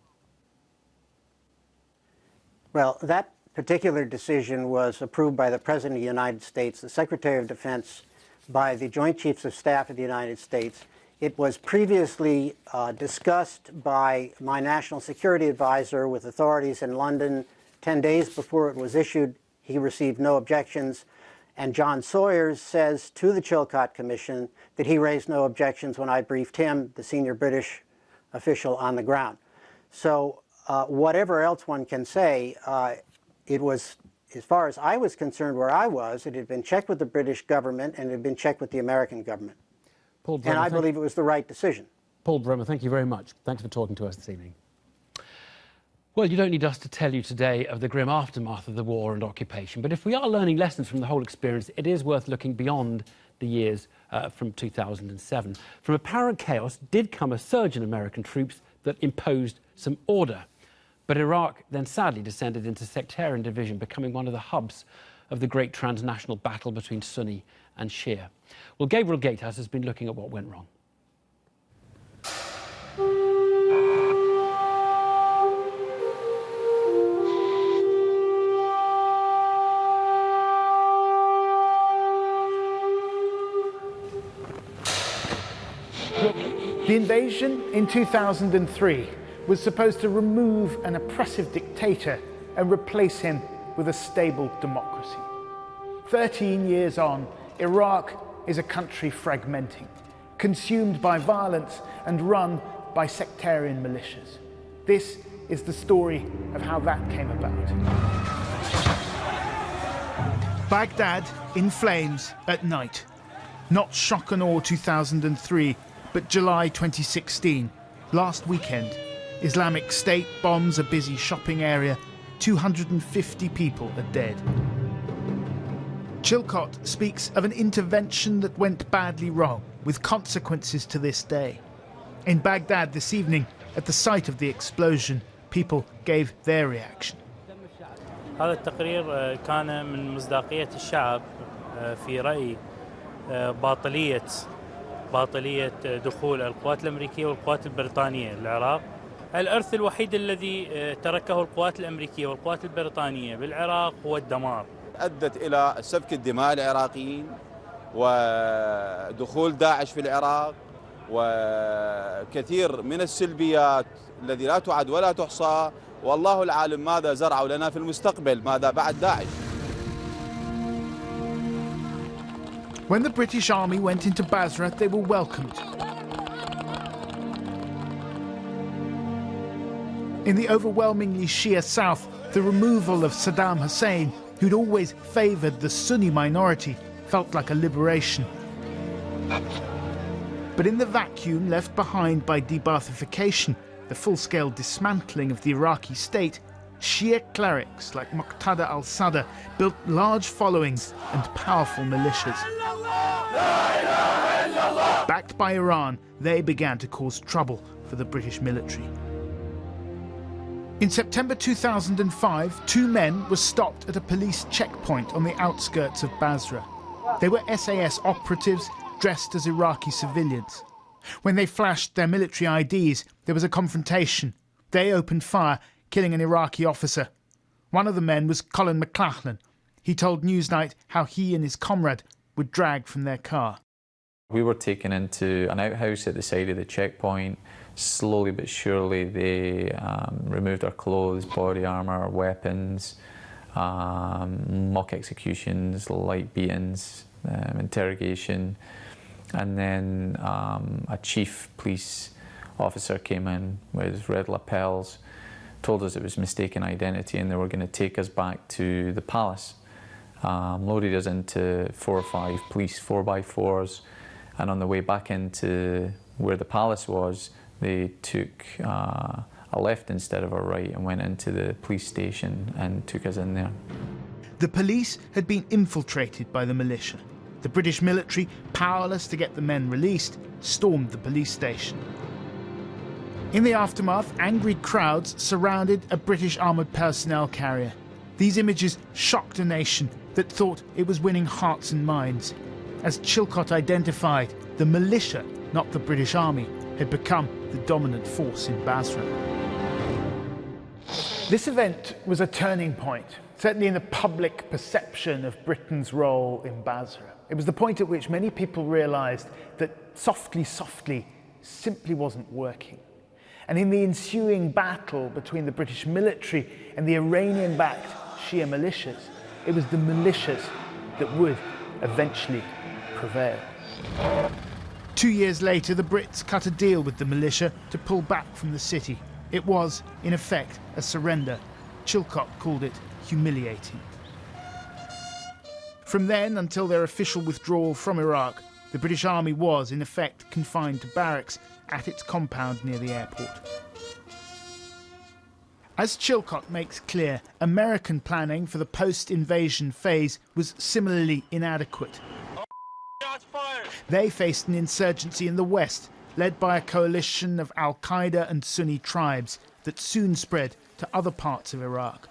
Well, that particular decision was approved by the President of the United States, the Secretary of Defense, by the Joint Chiefs of Staff of the United States. It was previously discussed by my National Security Advisor with authorities in London 10 days before it was issued. He received no objections. And John Sawyers says to the Chilcot Commission that he raised no objections when I briefed him, the senior British official on the ground. So whatever else one can say, it was, as far as I was concerned where I was, it had been checked with the British government and it had been checked with the American government. Paul Bremer, and I believe it was the right decision. Paul Bremer, thank you very much. Thanks for talking to us this evening. Well, you don't need us to tell you today of the grim aftermath of the war and occupation, but if we are learning lessons from the whole experience, it is worth looking beyond the years from 2007. From apparent chaos did come a surge in American troops that imposed some order. But Iraq then sadly descended into sectarian division, becoming one of the hubs of the great transnational battle between Sunni and Shia. Well, Gabriel Gatehouse has been looking at what went wrong. The invasion in 2003 was supposed to remove an oppressive dictator and replace him with a stable democracy. 13 years on, Iraq is a country fragmenting, consumed by violence and run by sectarian militias. This is the story of how that came about. Baghdad in flames at night. Not shock and awe 2003, but July 2016, last weekend. Islamic State bombs a busy shopping area. 250 people are dead. Chilcot speaks of an intervention that went badly wrong, with consequences to this day. In Baghdad this evening, at the site of the explosion, people gave their reaction. هذا التقرير كان من مصداقية الشعب في رأي باطلية دخول القوات الأمريكية والقوات البريطانية للعراق. الإرث الوحيد الذي تركه القوات الأمريكية والقوات البريطانية بالعراق هو الدمار. أدت إلى سفك الدماء العراقيين ودخول داعش في العراق وكثير من السلبيات الذي لا تعد ولا تحصى، والله العالم ماذا زرعوا لنا في المستقبل، ماذا بعد داعش. When the British Army went into Basra, they were welcomed. In the overwhelmingly Shia south, the removal of Saddam Hussein, who'd always favoured the Sunni minority, felt like a liberation. But in the vacuum left behind by de-Baathification, the full-scale dismantling of the Iraqi state, Shia clerics like Muqtada al-Sadr built large followings and powerful militias. Backed by Iran, they began to cause trouble for the British military. In September 2005, 2 men were stopped at a police checkpoint on the outskirts of Basra. They were SAS operatives dressed as Iraqi civilians. When they flashed their military IDs, there was a confrontation. They opened fire, killing an Iraqi officer. One of the men was Colin McLachlan. He told Newsnight how he and his comrade were dragged from their car. We were taken into an outhouse at the side of the checkpoint. Slowly but surely they removed our clothes, body armour, weapons, mock executions, light beatings, interrogation. And then a chief police officer came in with red lapels, told us it was mistaken identity and they were going to take us back to the palace. Loaded us into 4 or 5 police 4x4s, and on the way back into where the palace was, they took a left instead of a right and went into the police station and took us in there. The police had been infiltrated by the militia. The British military, powerless to get the men released, stormed the police station. In the aftermath, angry crowds surrounded a British armoured personnel carrier. These images shocked a nation that thought it was winning hearts and minds. As Chilcot identified, the militia, not the British Army, had become the dominant force in Basra. This event was a turning point, certainly in the public perception of Britain's role in Basra. It was the point at which many people realised that softly, softly simply wasn't working. And in the ensuing battle between the British military and the Iranian-backed Shia militias, it was the militias that would eventually prevail. 2 years later, the Brits cut a deal with the militia to pull back from the city. It was, in effect, a surrender. Chilcot called it humiliating. From then until their official withdrawal from Iraq, the British Army was, in effect, confined to barracks at its compound near the airport. As Chilcot makes clear, American planning for the post-invasion phase was similarly inadequate. They faced an insurgency in the west, led by a coalition of al-Qaeda and Sunni tribes that soon spread to other parts of Iraq.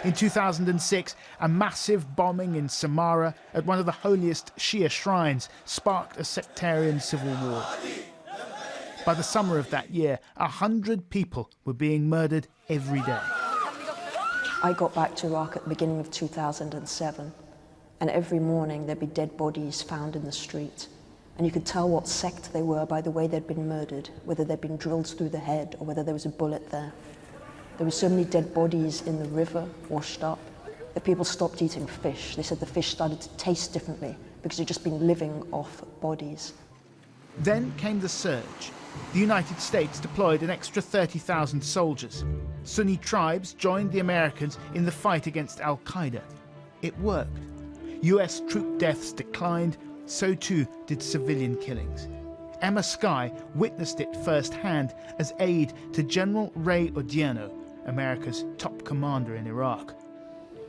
In 2006, a massive bombing in Samarra at one of the holiest Shia shrines sparked a sectarian civil war. By the summer of that year, 100 people were being murdered every day. I got back to Iraq at the beginning of 2007, and every morning there'd be dead bodies found in the street. And you could tell what sect they were by the way they'd been murdered, whether they'd been drilled through the head or whether there was a bullet there. There were so many dead bodies in the river, washed up, that people stopped eating fish. They said the fish started to taste differently because they'd just been living off bodies. Then came the surge. The United States deployed an extra 30,000 soldiers. Sunni tribes joined the Americans in the fight against al-Qaeda. It worked. US troop deaths declined, so too did civilian killings. Emma Skye witnessed it firsthand as aide to General Ray Odierno, America's top commander in Iraq.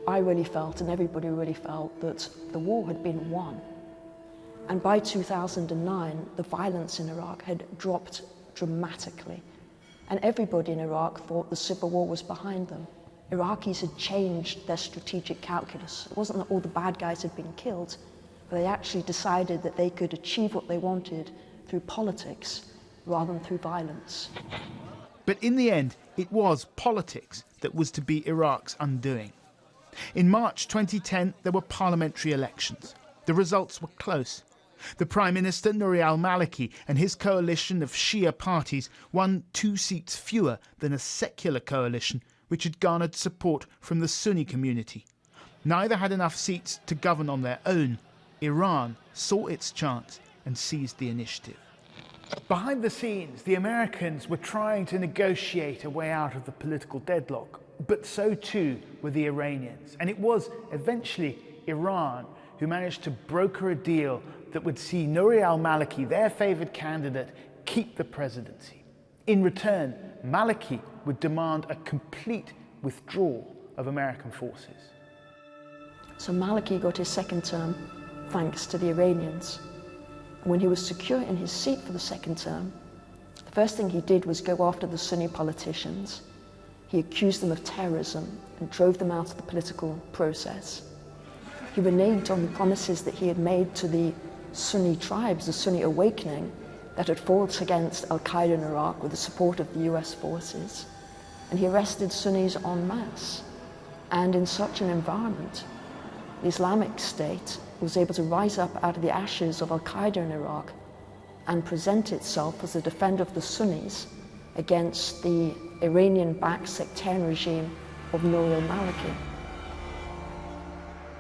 I really felt, and everybody really felt, that the war had been won. And by 2009, the violence in Iraq had dropped dramatically. And everybody in Iraq thought the civil war was behind them. Iraqis had changed their strategic calculus. It wasn't that all the bad guys had been killed, but they actually decided that they could achieve what they wanted through politics rather than through violence. But in the end, it was politics that was to be Iraq's undoing. In March 2010, there were parliamentary elections. The results were close. The Prime Minister, Nouri al-Maliki, and his coalition of Shia parties won 2 seats fewer than a secular coalition which had garnered support from the Sunni community. Neither had enough seats to govern on their own. Iran saw its chance and seized the initiative. Behind the scenes, the Americans were trying to negotiate a way out of the political deadlock, but so too were the Iranians. And it was eventually Iran who managed to broker a deal that would see Nouri al-Maliki, their favoured candidate, keep the presidency. In return, Maliki would demand a complete withdrawal of American forces. So Maliki got his second term thanks to the Iranians. And when he was secure in his seat for the second term, the first thing he did was go after the Sunni politicians. He accused them of terrorism and drove them out of the political process. He reneged on the promises that he had made to the Sunni tribes, the Sunni awakening, that had fought against al-Qaeda in Iraq with the support of the US forces. And he arrested Sunnis en masse. And in such an environment, the Islamic State was able to rise up out of the ashes of al-Qaeda in Iraq and present itself as a defender of the Sunnis against the Iranian-backed sectarian regime of Nouri al-Maliki.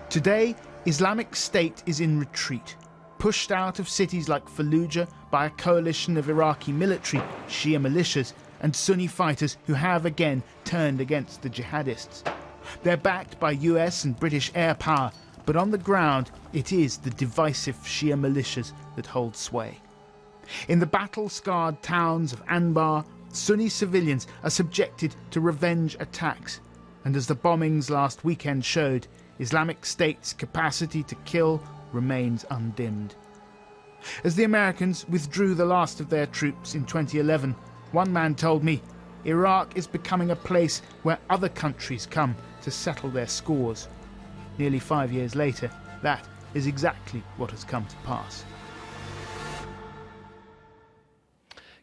Today, Islamic State is in retreat, pushed out of cities like Fallujah by a coalition of Iraqi military, Shia militias, and Sunni fighters who have again turned against the jihadists. They're backed by US and British air power, but on the ground, it is the divisive Shia militias that hold sway. In the battle-scarred towns of Anbar, Sunni civilians are subjected to revenge attacks, and as the bombings last weekend showed, Islamic State's capacity to kill remains undimmed. As the Americans withdrew the last of their troops in 2011, one man told me, Iraq is becoming a place where other countries come to settle their scores. Nearly 5 years later, that is exactly what has come to pass.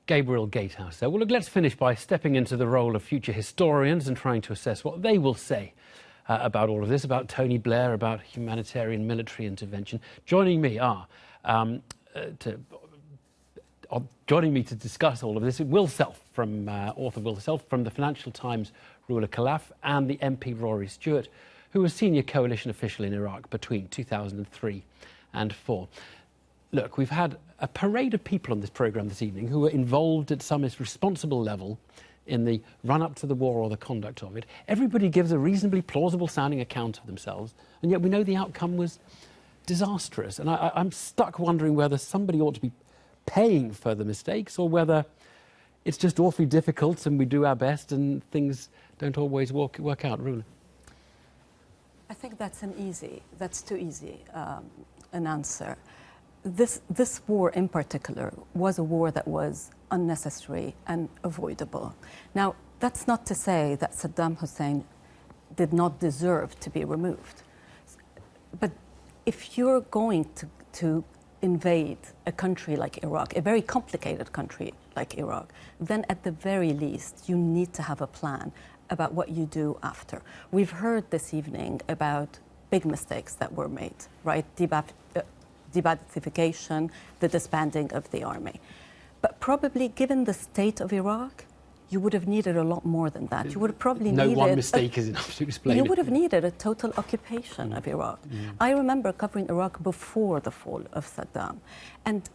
Gabriel Gatehouse there. Well, look, let's finish by stepping into the role of future historians and trying to assess what they will say about all of this, about Tony Blair, about humanitarian military intervention. Joining me to discuss all of this, Will Self, from author Will Self, from the Financial Times, Rula Khalaf, and the MP Rory Stewart, who was senior coalition official in Iraq between 2003 and 4. Look, we've had a parade of people on this programme this evening who were involved at some responsible level in the run-up to the war or the conduct of it. Everybody gives a reasonably plausible-sounding account of themselves, and yet we know the outcome was disastrous. And I'm stuck wondering whether somebody ought to be paying for the mistakes or whether it's just awfully difficult and we do our best and things don't always work out. Rula. I think that's too easy an answer. This war in particular was a war that was unnecessary and avoidable. Now, that's not to say that Saddam Hussein did not deserve to be removed. But if you're going to invade a country like Iraq, a very complicated country like Iraq, then at the very least you need to have a plan about what you do after. We've heard this evening about big mistakes that were made, right? Deba'athification, the disbanding of the army. But probably given the state of Iraq, you would have needed a lot more than that. You would have probably needed... No one mistake is enough to explain You it. would have needed a total occupation of Iraq. I remember covering Iraq before the fall of Saddam. And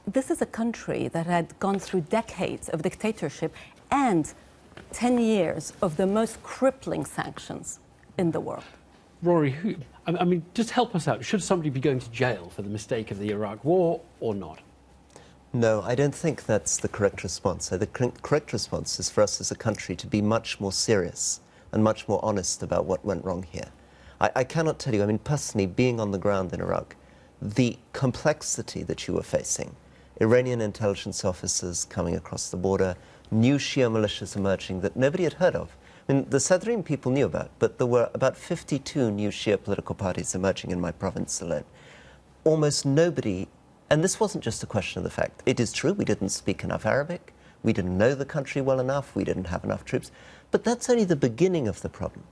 this is a country that had gone through decades of dictatorship and 10 years of the most crippling sanctions in the world. Rory, I mean, just help us out. Should somebody be going to jail for the mistake of the Iraq war or not? No, I don't think that's the correct response. The correct response is for us as a country to be much more serious and much more honest about what went wrong here. I cannot tell you, I mean, personally, being on the ground in Iraq, the complexity that you were facing, Iranian intelligence officers coming across the border, new Shia militias emerging that nobody had heard of. I mean, the Sadrine people knew about, but there were about 52 new Shia political parties emerging in my province alone. Almost nobody, and this wasn't just a question of the fact, it is true we didn't speak enough Arabic, we didn't know the country well enough, we didn't have enough troops, but that's only the beginning of the problem.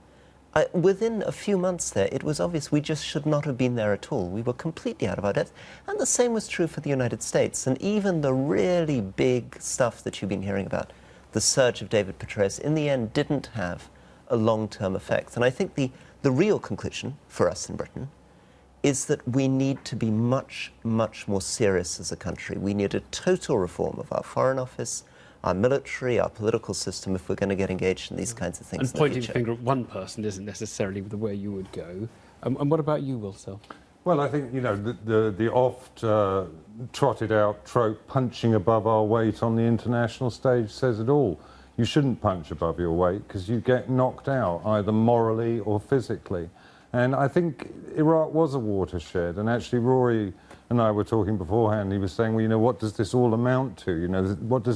Within a few months there, it was obvious we just should not have been there at all. We were completely out of our depth. And the same was true for the United States. And even the really big stuff that you've been hearing about, the surge of David Petraeus, in the end didn't have a long-term effect. And I think the real conclusion for us in Britain is that we need to be much, much more serious as a country. We need a total reform of our Foreign Office, our military, our political system, if we're going to get engaged in these kinds of things. And pointing the finger at one person isn't necessarily the way you would go. And what about you, Wilson? Well, I think, you know, the oft trotted out trope, punching above our weight on the international stage, says it all. You shouldn't punch above your weight because you get knocked out, either morally or physically. And I think Iraq was a watershed, and actually Rory and I were talking beforehand. He was saying, well, you know, what does this all amount to? You know,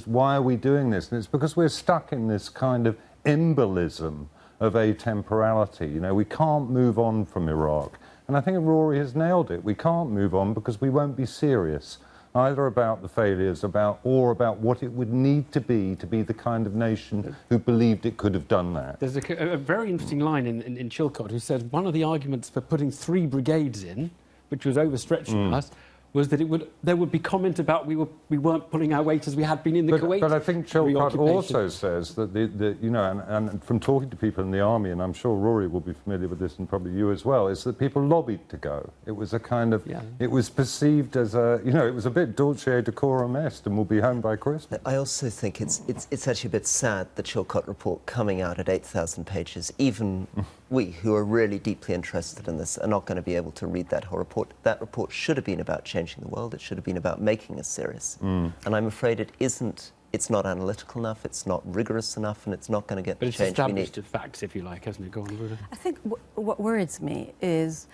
why are we doing this? And it's because we're stuck in this kind of embolism of atemporality. You know, we can't move on from Iraq. And I think Rory has nailed it. We can't move on because we won't be serious, either about the failures or about what it would need to be the kind of nation who believed it could have done that. There's a very interesting line in Chilcot who said one of the arguments for putting 3 brigades in, which was overstretching us, was that there would be comment about we weren't pulling our weight as we had been in the Kuwait. But I think Chilcot also says that you know, and from talking to people in the army, and I'm sure Rory will be familiar with this, and probably you as well, is that people lobbied to go. It was a kind of, it was perceived as a, you know, it was a bit dulce decorum est, and we'll be home by Christmas. I also think it's actually a bit sad, the Chilcot report coming out at 8,000 pages. Even we, who are really deeply interested in this, are not going to be able to read that whole report. That report should have been about changing the world. It should have been about making us serious. And I'm afraid it isn't. It's not analytical enough, it's not rigorous enough, and it's not going to get the change we need. But it's established facts, if you like, hasn't it? Go on, Ruda. I think what worries me is,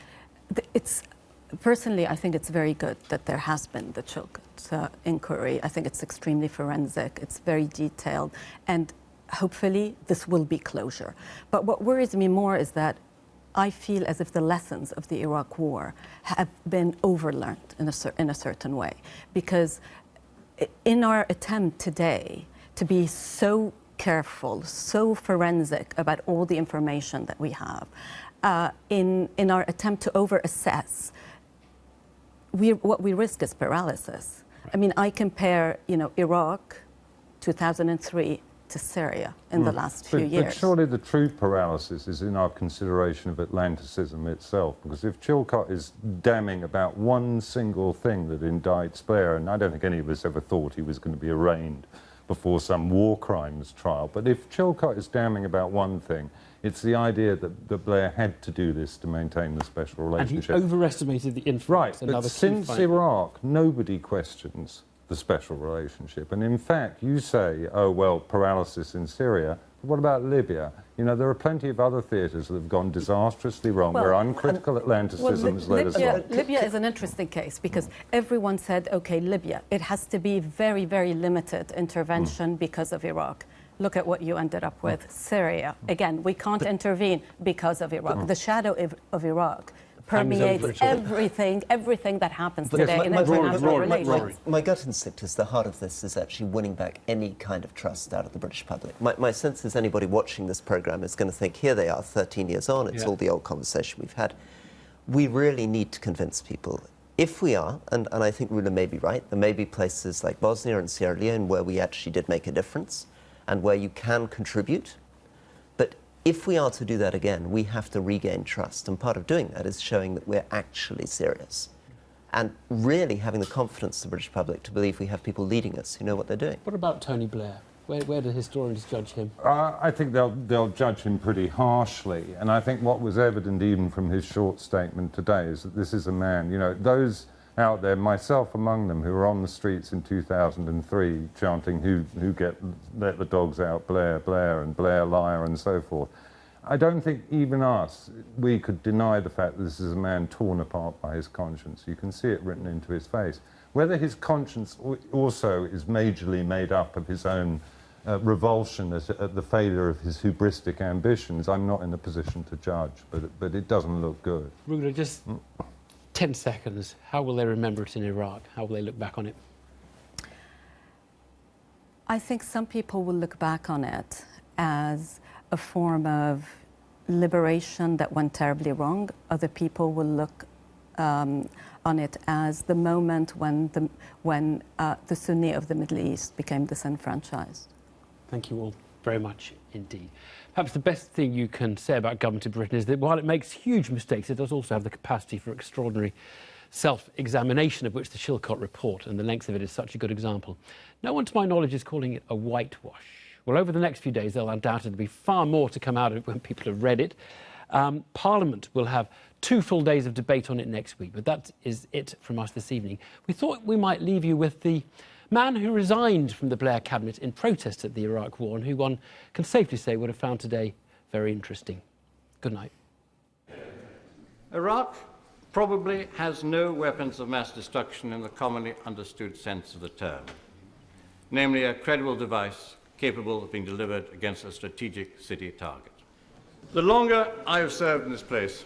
personally, I think it's very good that there has been the Chilcot inquiry. I think it's extremely forensic, it's very detailed, and hopefully this will be closure. But what worries me more is that I feel as if the lessons of the Iraq War have been overlearned in a certain way. Because in our attempt today to be so careful, so forensic about all the information that we have, in our attempt to over-assess, what we risk is paralysis. Right. I mean, I compare, you know, Iraq, 2003, to Syria in the last few years. But surely the true paralysis is in our consideration of Atlanticism itself, because if Chilcot is damning about one single thing that indicts Blair, and I don't think any of us ever thought he was going to be arraigned before some war crimes trial, but if Chilcot is damning about one thing, it's the idea that Blair had to do this to maintain the special relationship. And he overestimated the influence. Right, but since Iraq, nobody questions the special relationship. And in fact, you say, oh, well, paralysis in Syria. But what about Libya? You know, there are plenty of other theatres that have gone disastrously wrong, where uncritical Atlanticism has led us on. Libya is an interesting case because everyone said, OK, Libya, it has to be very, very limited intervention because of Iraq. Look at what you ended up with. Syria. Again, we can't intervene because of Iraq. The shadow of Iraq permeates everything that happens today in international relations. My gut instinct is the heart of this is actually winning back any kind of trust out of the British public. My sense is anybody watching this programme is going to think, here they are, 13 years on, it's all the old conversation we've had. We really need to convince people. If we are, and I think Rula may be right, there may be places like Bosnia and Sierra Leone where we actually did make a difference and where you can contribute. If we are to do that again, we have to regain trust. And part of doing that is showing that we're actually serious. And really having the confidence of the British public to believe we have people leading us who know what they're doing. What about Tony Blair? Where do historians judge him? I think they'll judge him pretty harshly. And I think what was evident even from his short statement today is that this is a man, you know, those out there, myself among them, who were on the streets in 2003 chanting, let the dogs out, Blair, Blair, and Blair, liar, and so forth. I don't think even we could deny the fact that this is a man torn apart by his conscience. You can see it written into his face. Whether his conscience also is majorly made up of his own revulsion at the failure of his hubristic ambitions, I'm not in a position to judge, but it doesn't look good. Rula, just 10 seconds. How will they remember it in Iraq? How will they look back on it? I think some people will look back on it as a form of liberation that went terribly wrong. Other people will look on it as the moment when the Sunni of the Middle East became disenfranchised. Thank you all very much indeed. Perhaps the best thing you can say about government in Britain is that while it makes huge mistakes, it does also have the capacity for extraordinary self-examination, of which the Chilcot report and the length of it is such a good example. No one, to my knowledge, is calling it a whitewash. Well, over the next few days, there'll undoubtedly be far more to come out of it when people have read it. Parliament will have 2 full days of debate on it next week, but that is it from us this evening. We thought we might leave you with the man who resigned from the Blair cabinet in protest at the Iraq war and who one can safely say would have found today very interesting. Good night. Iraq probably has no weapons of mass destruction in the commonly understood sense of the term, namely a credible device capable of being delivered against a strategic city target. The longer I have served in this place,